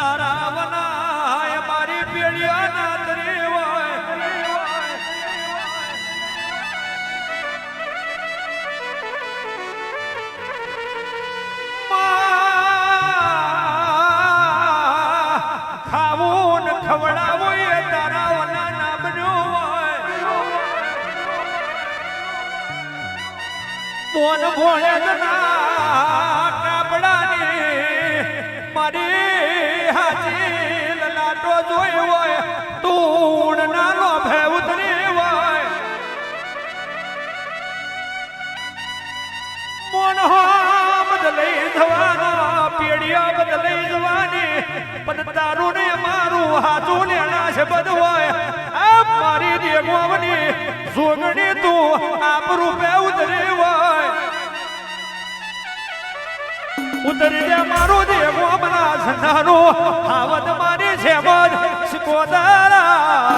તારા વનાય મારી પેડિયા ના તરે હોય ખાવું ને ખવડાવું એ તારા વના ના બન્યો હોય મોન ભોળે મારી હાજી લાટો જોઈ હોય તું નાનો ભે ઉતરી હોય મોન બદલઈ જવાનો પેડિયા બદલઈ જવાની પણ તારું ને મારું હાથું લેણા છે બધું હોય આ મારી દેગોવની જોગણી તું આપ રૂપે ઉતરી હોય ઉતરી દે મારું દેવો બના સંધાનો આવત મારી છે મન સિકોદારા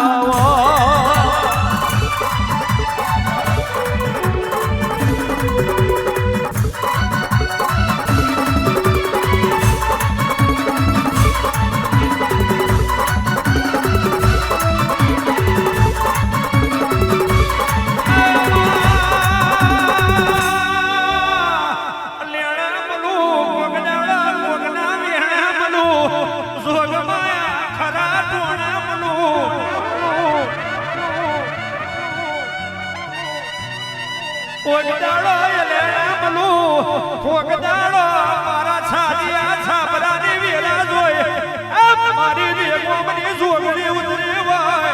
કોકદાડો મારા છાડિયા છાપરાની વેલા જોઈ મારી દેગોમની જોગણી ઉતરી હોય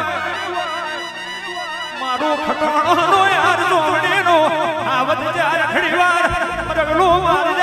મારું ખટાણો યાર જોગણીનો આવત જ્યારે ઘણી વાર રગલું મારી